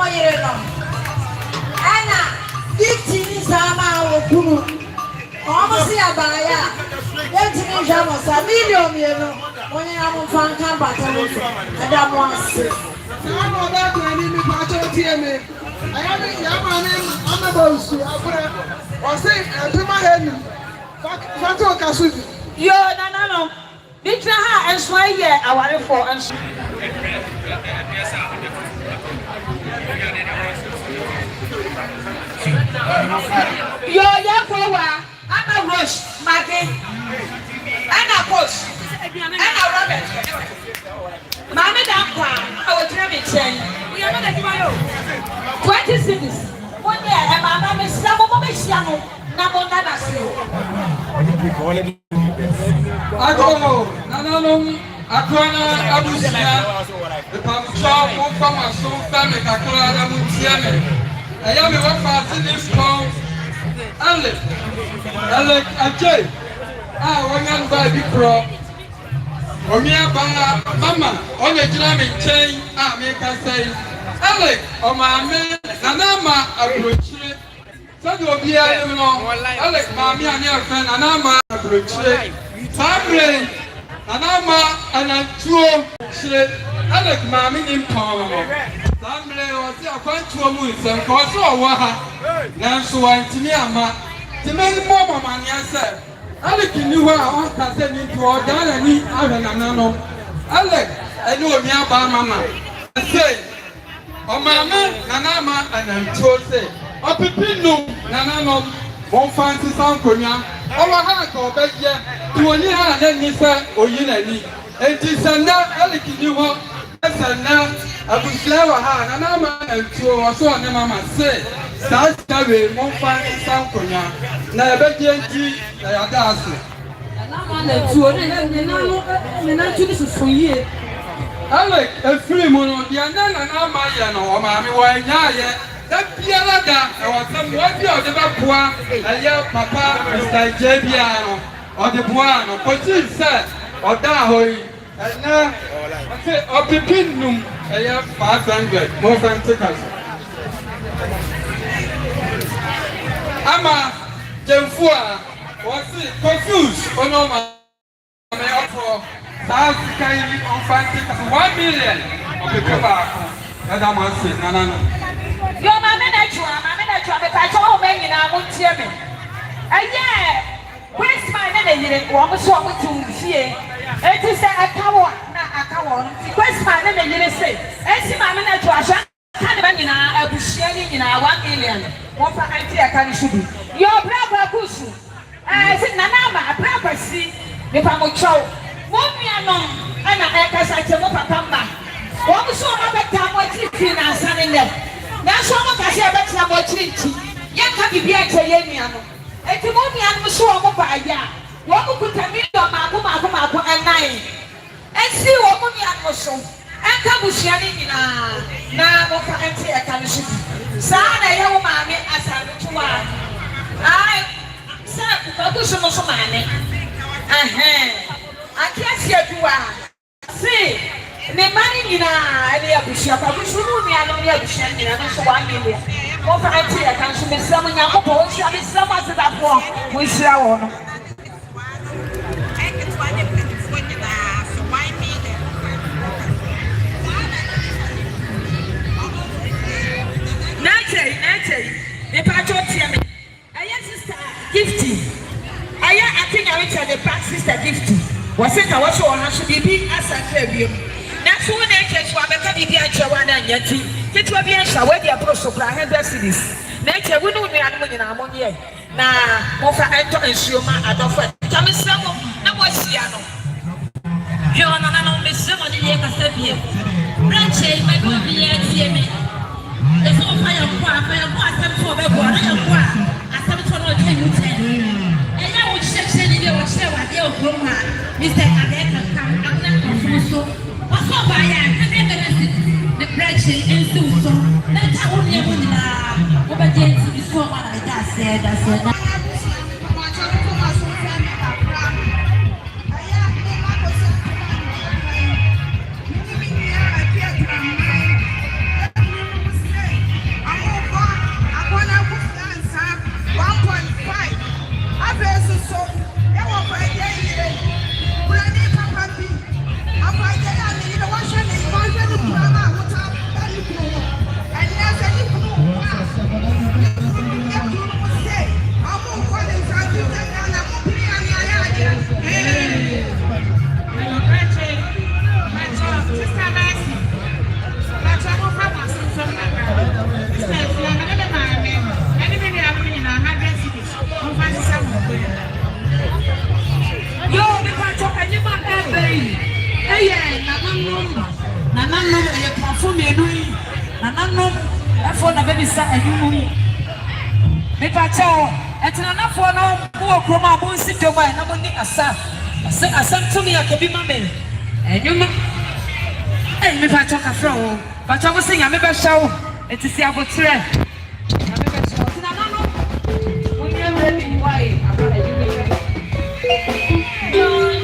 moyere Ana, 15 sama okunu. Almost see abaya. Yetini jamo sa million yeno. When you am fan kan battle. Adam wants. I know that when you patrol TM. I am a young man about to or say to my head. Fato Kasubi. Yo, no. Bitra ha and sway here. I want for and yo, I'm a rush, Maggie. And a push. And a rabbit. Mamma Dampa, I will tell me 10. We are not at 20 cities. 1 year, and Mamma is some of my shadow. Namona. I don't know. No. Akwana Abusia. The Pamcha from my soul family. Akwana Abusia. I am a one party this called Alec Ajay. One by the pro. Omia Banga Mama on the Islamic chain. Make us say Alec or my man Nanama Abuchi. So do be Alec Mammy and your friend Anama Abuchi. Family Anama and two Alec Mammy in Palm. Family was a quite months and cause over. Now so I to me, Amma. The many more man, yes, Alec knew where I want to send into our dad and me, Alan. Alec, I know me about Mamma. I say, oh, Mamma, Nanama, and I'm told, say, oh, Pipino, Nanano, won't fancy some Konya. Oh, I have to beg you to only have any say, or you need. And this and that, Alec knew what. And now, I will slow her, and I'm a two or so, and Mamma say, that's the way, won't find some Konya. Never get you, they are dancing. And I'm a two, and I'm to for you. Alec, a free moon, the and I'm my mammy, why, yeah, that Pialaga, or some one of the Bapua, a young papa, Mr. Jabiano, or the Buano, what she said, or Dahoy. And now, I say, of the Pinum, I have 500 more than tickets. Ama, Jemfua, was confused, or no, my offer, South Carolina on 5 tickets, 1 million of the tobacco. Madame was saying, no. Your manager, but I told me in our own chairman. And yeah, where's my name? One was wrong to see. It is a cow, Where's my name? You say, and see my manager, can't even in our sharing in our 1 million. What for I can should be. Your brother Kusu. I said, Nanama, a proper see the Pamucho. Momiano, and I guess I tell Papa. What was so much time what you feel and standing there? Now, so much I say about what you yet can be a Yamiano. And the Momian was so much by ya. What could tell me your Mako and 9? And see what Momian was so. And come with Yanni now, what can I say? I can shoot. Sana, young mammy, as I look to one. I said, Babusham was a man. I can't see a two. See, the money in a bishop, I wish you knew me. I don't know the shanty, and also 1 million. What can I say? I can shoot some young couple, shall be so much that war. We shall. Nate, the patrol team. I am sister Gifty. I think I went to the back sister Gifty. Was it I was on should be as a tribute. That's one nature to have a baby at your one and yet. It will be a shower the approach of 100 cities. Nature, we don't know in our money. Now, more for Anton and Shuma at offer. Tell me some of no more Siano. You are not only some of the Yakasabia. Branche, my good be it's all fire, some for the water, I some for no 10. And I would section in your share what you're from her. Mr. Adeka come, I'm not confused. What's up, I am the branch in Suso. That's how only one obedience is so what I just said. I said. nananom ɛfo na bɛbi sa ɛnum mepa kyɛw ɛtena nafoɔ no wɔ kurom a monsi dwom a na monni asɛm tumi a kɛbi ma me ɛnwom mepa kyɛw kafrɛ wo pakyɛw wo sɛ nyame bɛhyɛ wo ɛti si aboterɛ nyame bɛhyɛ wo tena nanom wonyɛ mmerɛ bi wae abra ɛnwom Oh,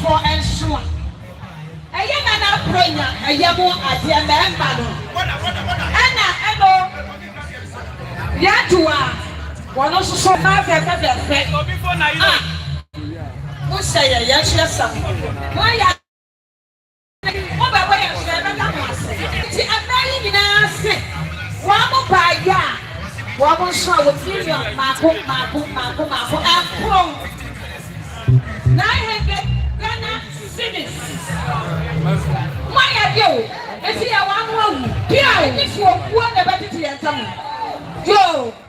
for and sure. I am an prayer, a yamo at the man. Anna, hello. Yatua, one also so hard that the friend. Who say a yes, yes, why? Oh, by way of saying, I'm very nasty. One more by ya. One more show with you, Marco, and Pro. 900 Ghana cedis. Why are you? Is he a one room? Yeah, if you want to be able to tell me. Yo.